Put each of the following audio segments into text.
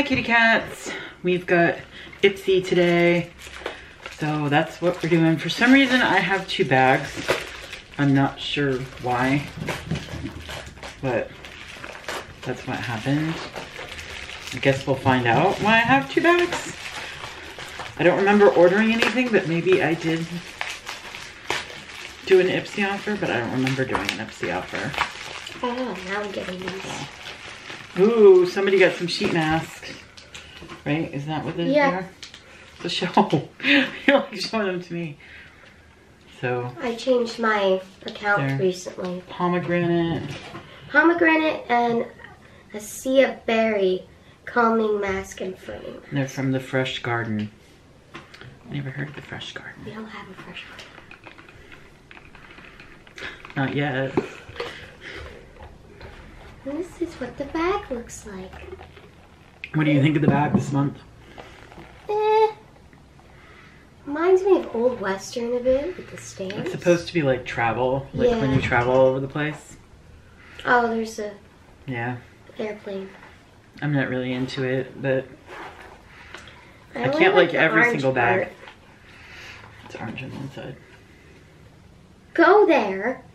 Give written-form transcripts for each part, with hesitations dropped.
kitty cats. We've got Ipsy today. So that's what we're doing. For some reason, I have 2 bags. I'm not sure why, but that's what happened. I guess we'll find out why I have 2 bags. I don't remember ordering anything, but maybe I did do an Ipsy offer, but I don't remember doing an Ipsy offer. Oh, now I'm getting these. Ooh, somebody got some sheet masks. Right? Is that what they are? To show. You're like showing them to me. So I changed my account recently. Pomegranate. Pomegranate and a sea berry calming mask and frame. They're from the Fresh Garden. Never heard of the Fresh Garden. We don't have a Fresh Garden. Not yet. And this is what the bag looks like. What do you think of the bag this month? Reminds me of Old Western a bit with the stamps. It's supposed to be like travel, like when you travel all over the place. Oh, there's a airplane. I'm not really into it, but I can't like every single bag. It's orange on the inside. Go there.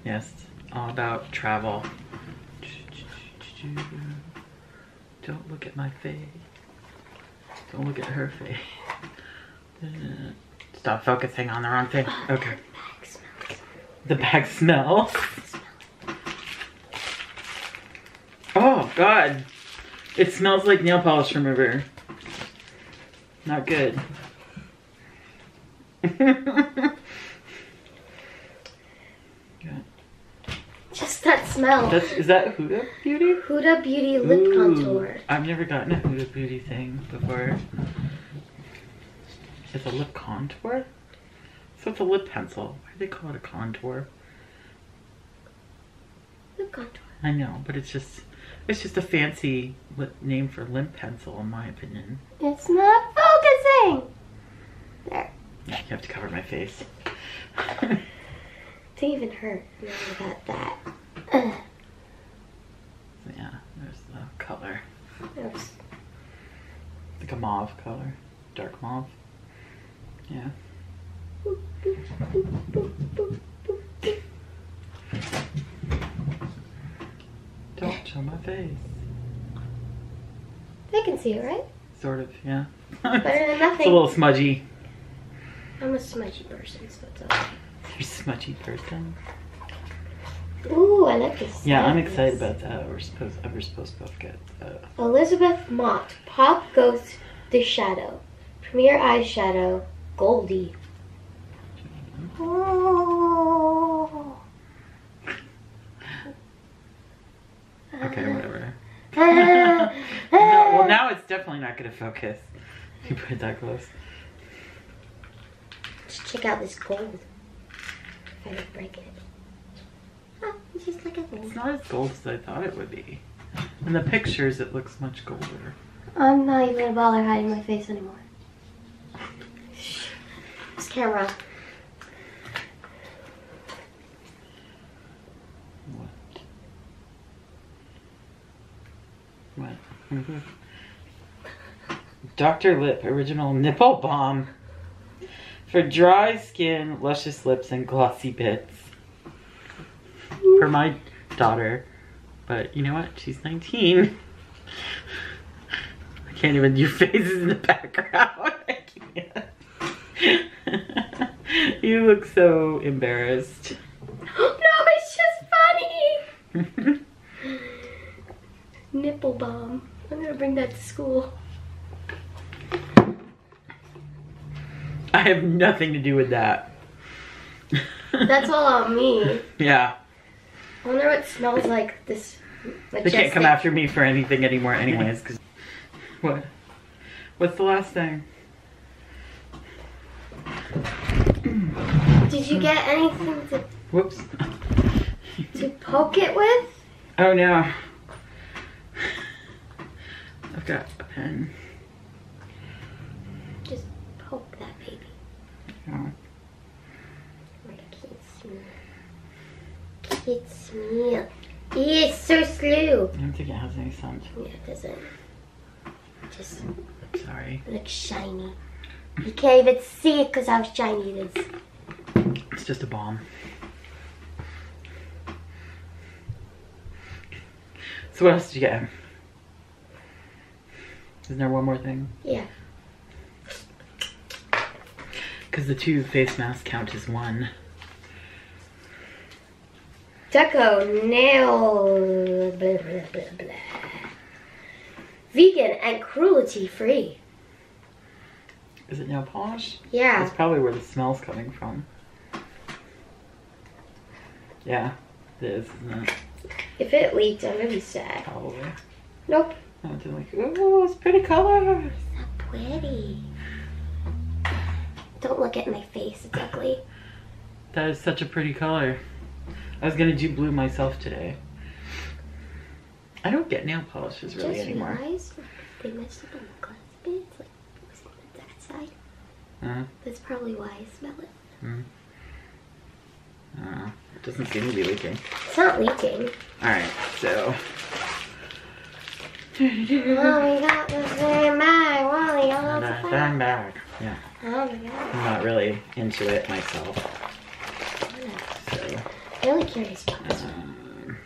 Yes, all about travel. Don't look at my face. Don't look at her face. Stop focusing on the wrong thing. Okay. The bag smells. Oh God. It smells like nail polish remover. Not good. Just that smell. Is that Huda Beauty? Huda Beauty lip contour. I've never gotten a Huda Beauty thing before. It's a lip contour? So it's a lip pencil. Why do they call it a contour? Lip contour. I know, but it's just a fancy name for lip pencil in my opinion. It's not focusing! There. Yeah, you have to cover my face. It didn't even hurt. Now I got that. Yeah, there's the color. Oops. Like a mauve color. Dark mauve. Yeah. Don't show my face. They can see it, right? Sort of, yeah. Better than nothing. It's a little smudgy. I'm a smudgy person, so it's okay. You're a smudgy person. Ooh, I like this. Yeah, I'm excited about that. We're supposed to both get Elizabeth Mott, Pop Ghost the Shadow. Premier Eyeshadow, Goldie. Oh. Okay, whatever. No, well, now it's definitely not going to focus. You put it that close. Just check out this gold. If I don't break it. Oh, it's just like a gold. It's not as gold as I thought it would be. In the pictures, it looks much golder. I'm not even going to bother hiding my face anymore. This camera. What? Dr. Lip Original Nipple Balm for dry skin, luscious lips, and glossy bits. For my daughter. But you know what? She's 19. I can't even do faces in the background. I can't. You look so embarrassed. No, it's just funny. Nipple balm. I'm gonna bring that to school. I have nothing to do with that. That's all on me. Yeah. I wonder what it smells like this majestic. They can't come after me for anything anymore anyways. Cause what? What's the last thing? Did you get anything to... Whoops. to poke it with? Oh no. I've got a pen. Just poke that baby. Oh. Kiss me. It's so slow. I don't think it has any sound. Yeah, it doesn't. Just Sorry. it looks shiny. You can't even see it because how shiny it is. It's just a bomb. So what else did you get? Isn't there one more thing? Yeah. Because the 2 face masks count as 1. Deco nail blah, blah, blah, blah. Vegan and cruelty free. Is it nail polish? Yeah. That's probably where the smell's coming from. Yeah, it is, isn't it? If it leaked, I'm gonna be sad. Probably. Nope. I went to like, ooh, it's pretty colors. So pretty. Don't look at my face, it's ugly. That is such a pretty color. I was gonna do blue myself today. I don't get nail polishes really Just anymore. realized they messed up on the glass bits, like it was on that side. That's probably why I smell it. It doesn't seem to be leaking. It's not leaking. Alright, so. Oh, we got the same bag. Wally, all the Bang bag. Yeah. Oh my god. I'm not really into it myself. So. I'm really curious about this one.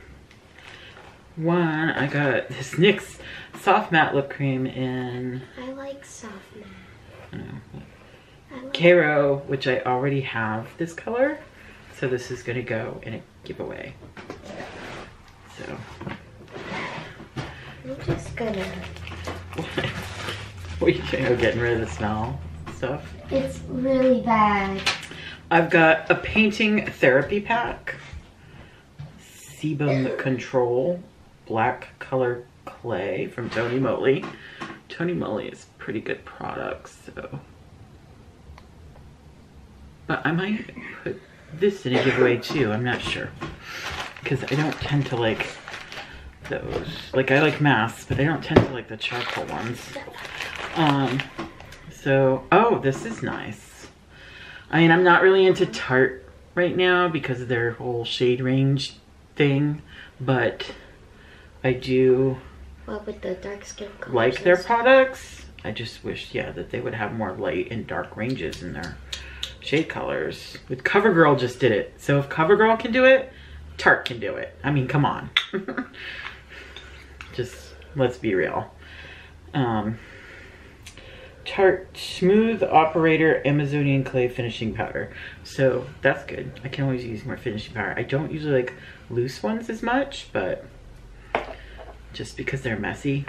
One, I got this NYX Soft Matte Lip Cream in I like soft matte. I don't know, I like Cairo, which I already have this color. So this is gonna go in a giveaway. So. I'm just gonna. What are you doing? Oh, getting rid of the smell stuff? It's really bad. I've got a painting therapy pack. Sebum Control black color clay from Tony Moly. Tony Moly is pretty good products, so. But I might put this in a giveaway too, I'm not sure. Because I don't tend to like those. Like I like masks, but I don't tend to like the charcoal ones. So, oh, this is nice. I mean, I'm not really into Tarte right now because of their whole shade range thing, but I do With the dark skin colors like their products. I just wish, yeah, that they would have more light and dark ranges in their shade colors. With CoverGirl just did it. So if CoverGirl can do it, Tarte can do it. I mean, come on. Just, let's be real. Tarte Smooth Operator Amazonian Clay Finishing Powder. So that's good. I can always use more finishing powder. I don't usually like loose ones as much, but just because they're messy,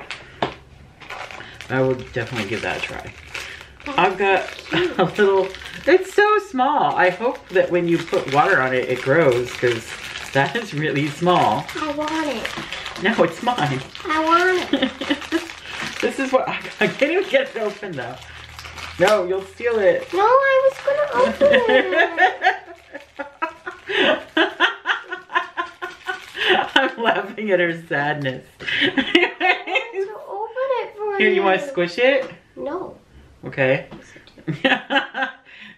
I would definitely give that a try. I've got a little, it's so small. I hope that when you put water on it, it grows, because that is really small. I want it. No, it's mine. I want it. This is what, I can't even get it open though. No, you'll steal it. No, I was gonna open it. I'm laughing at her sadness. I wanted to open it for you. Here, you want to squish it? No. Okay.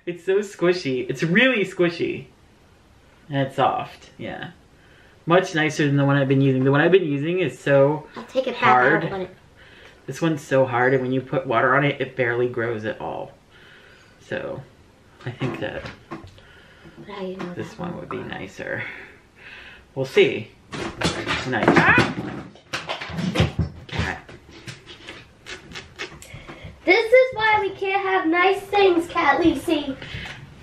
It's so squishy. It's really squishy. And it's soft. Yeah. Much nicer than the one I've been using. The one I've been using is so I'll take it back. hard. I don't want it. This one's so hard, and when you put water on it, it barely grows at all. So, I think that How you know this that one would be nicer. We'll see. Nice. Ah! Cat. This is why we can't have nice things, Cat Lisi.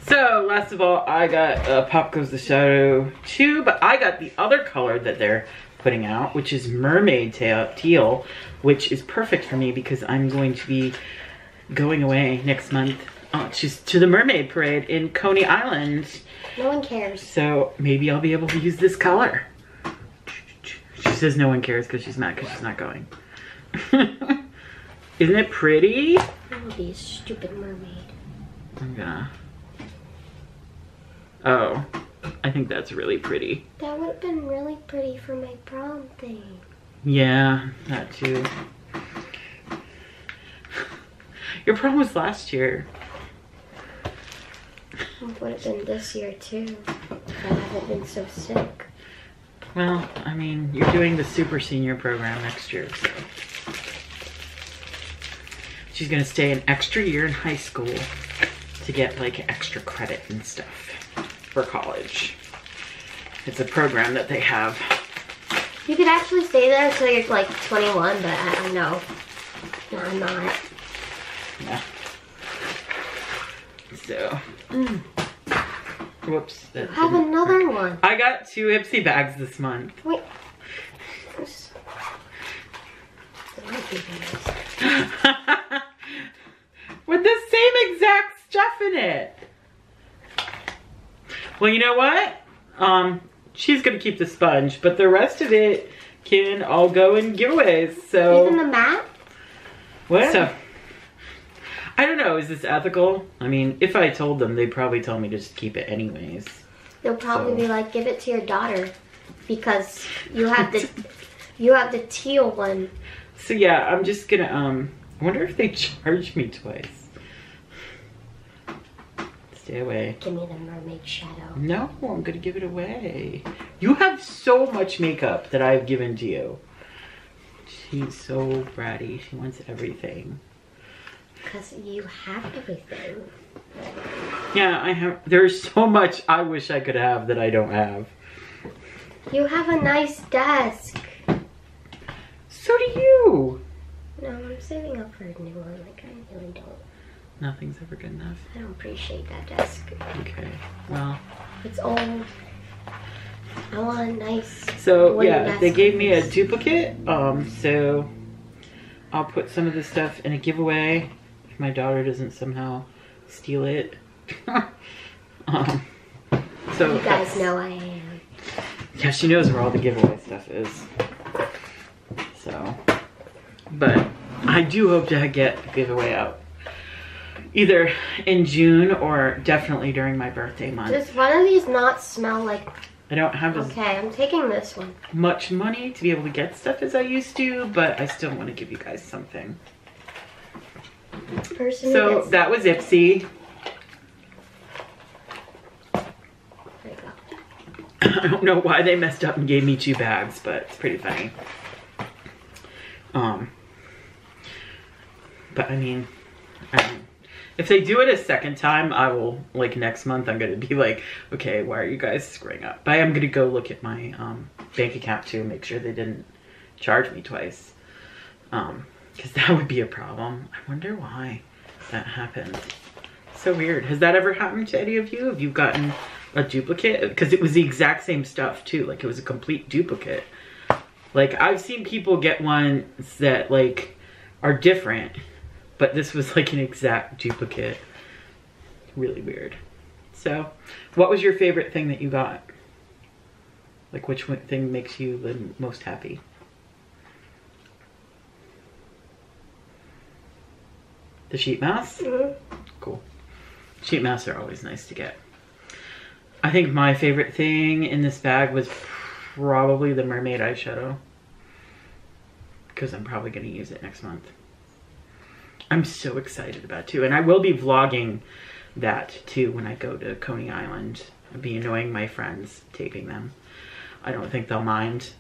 So, last of all, I got Pop Goes the Shadow 2, but I got the other color that they're putting out, which is Mermaid Teal, which is perfect for me because I'm going to be going away next month to the Mermaid Parade in Coney Island. No one cares. So maybe I'll be able to use this color. She says no one cares because she's mad because she's not going. Isn't it pretty? I will be a stupid mermaid. I'm gonna... Oh, I think that's really pretty. That would have been really pretty for my prom thing. Yeah, that too. Your prom was last year. It would have been this year too. If I haven't been so sick. Well, I mean, you're doing the super senior program next year, so. She's gonna stay an extra year in high school to get like extra credit and stuff for college. It's a program that they have. You could actually stay there until you're like 21, but I don't know. No, I'm not. Yeah. So. Whoops. You have another one. I got 2 Ipsy bags this month. Wait. With the same exact stuff in it. Well, you know what? She's gonna keep the sponge, but the rest of it can all go in giveaways. So. Even the mat? What? So, I don't know. Is this ethical? I mean, if I told them, they'd probably tell me to just keep it anyways. They'll probably be like, give it to your daughter because you have the teal one. So yeah, I'm just gonna I wonder if they charge me twice. Stay away. Give me the mermaid shadow. No, I'm gonna give it away. You have so much makeup that I've given to you. She's so bratty. She wants everything. Because you have everything. Yeah, I have. There's so much I wish I could have that I don't have. You have a nice desk. So do you. No, I'm saving up for a new one. Like, I really don't. Nothing's ever good enough. I don't appreciate that desk. Okay, well. It's old. I want a nice. So yeah, they gave me a duplicate. So I'll put some of this stuff in a giveaway if my daughter doesn't somehow steal it. So you guys know I am. Yeah, she knows where all the giveaway stuff is. So, but I do hope to get a giveaway out either in June or definitely during my birthday month. Does one of these not smell like... I don't have as Okay, I'm taking this one. much money to be able to get stuff as I used to, but I still want to give you guys something. So that was Ipsy. There you go. I don't know why they messed up and gave me 2 bags, but it's pretty funny. But I mean, if they do it a second time, I will, like next month, I'm gonna be like, okay, why are you guys screwing up? But I am gonna go look at my bank account too, make sure they didn't charge me twice. Because that would be a problem. I wonder why that happened. So weird. Has that ever happened to any of you? Have you gotten a duplicate? Because it was the exact same stuff too. Like it was a complete duplicate. Like I've seen people get ones that like are different, but this was like an exact duplicate. Really weird. So what was your favorite thing that you got? Like which one thing makes you the most happy? The sheet masks? Mm-hmm. Cool. Sheet masks are always nice to get. I think my favorite thing in this bag was probably the mermaid eyeshadow. Because I'm probably going to use it next month. I'm so excited about it too. And I will be vlogging that too when I go to Coney Island. I'll be annoying my friends taping them. I don't think they'll mind.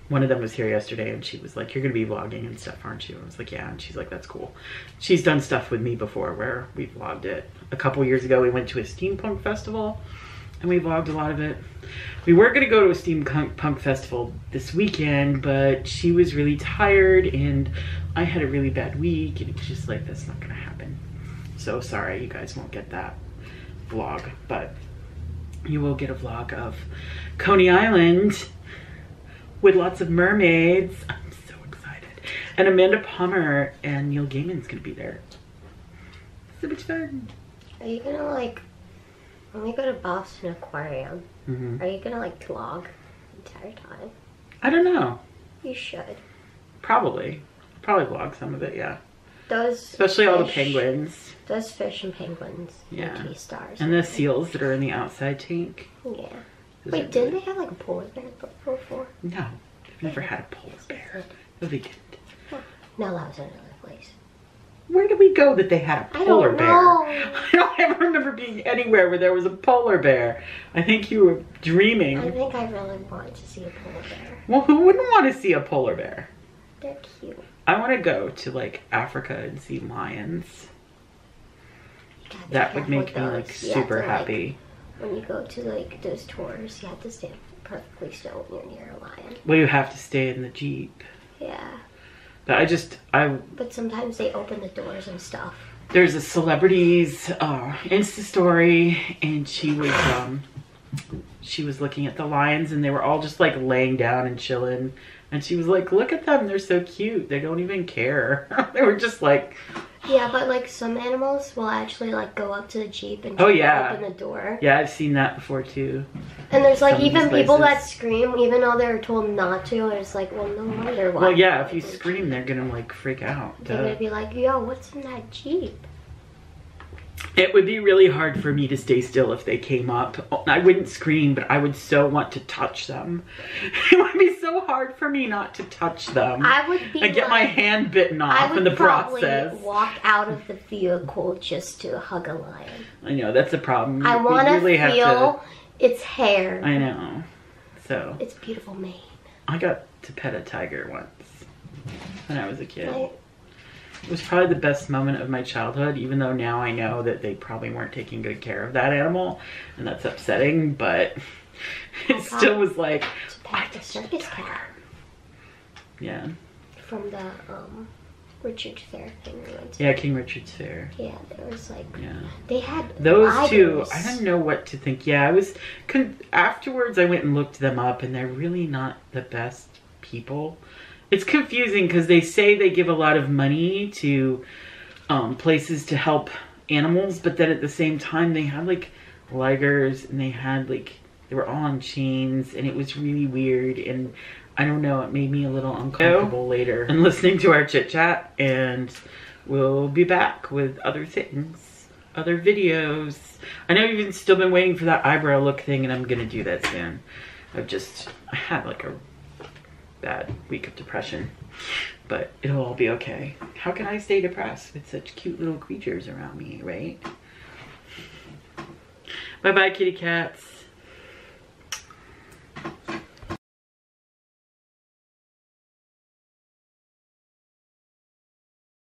One of them was here yesterday and she was like, you're going to be vlogging and stuff, aren't you? I was like, yeah. And she's like, that's cool. She's done stuff with me before where we vlogged it. A couple years ago, we went to a steampunk festival and we vlogged a lot of it. We were going to go to a steampunk festival this weekend, but she was really tired and I had a really bad week and it was just like, that's not going to happen. So sorry, you guys won't get that vlog, but you will get a vlog of Coney Island with lots of mermaids. I'm so excited. And Amanda Palmer and Neil Gaiman's gonna be there. So much fun. Are you gonna like, when we go to Boston Aquarium, are you gonna like vlog the entire time? I don't know. You should. Probably. Probably vlog some of it, yeah. Those especially fish, all the penguins. Those fish and penguins. Yeah. And key stars. And the seals that are in the outside tank. Yeah. Those Wait, didn't they have like a polar bear before? No. They've never had a polar bear. No, they didn't. No, that was another place. Where did we go that they had a polar bear? I don't ever remember being anywhere where there was a polar bear. I think you were dreaming. I think I really wanted to see a polar bear. Well, who wouldn't want to see a polar bear? They're cute. I want to go to like Africa and see lions. That would make me like super happy. When you go to like those tours, you have to stand perfectly still when you're near a lion. Well, you have to stay in the Jeep. Yeah. But But sometimes they open the doors and stuff. There's a celebrity's Insta story, and she was looking at the lions, and they were all just like laying down and chilling. And she was like, "Look at them, they're so cute. They don't even care." They were just like. Yeah, but like some animals will actually like go up to the Jeep and open the door. Yeah, I've seen that before too. And there's like even people that scream even though they're told not to, and it's like, well, no wonder why. Well, yeah, if you scream, they're gonna like freak out. They're gonna be like, yo, what's in that Jeep? It would be really hard for me to stay still if they came up. I wouldn't scream, but I would so want to touch them. It would be so hard for me not to touch them. I'd get my hand bitten off in the process. I would probably walk out of the vehicle just to hug a lion. I know, that's a problem. I want to feel its hair. I know. So. It's beautiful mane. I got to pet a tiger once when I was a kid. It was probably the best moment of my childhood, even though now I know that they probably weren't taking good care of that animal, and that's upsetting, but it still was like, the circus cat. Yeah. From the Richard's Fair thing we went to. Yeah, King Richard's Fair. Yeah, there was like, yeah. They had those ligers. Two, I don't know what to think. Yeah, I was, afterwards I went and looked them up, and they're really not the best people. It's confusing because they say they give a lot of money to places to help animals, but then at the same time they had like ligers, and they had like, they were all on chains, and it was really weird, and I don't know, it made me a little uncomfortable later. And listening to our chit chat, and we'll be back with other things, other videos. I know you've still been waiting for that eyebrow look thing, and I'm gonna do that soon. I had like a bad week of depression, but it'll all be okay. How can I stay depressed with such cute little creatures around me, right? Bye bye, kitty cats.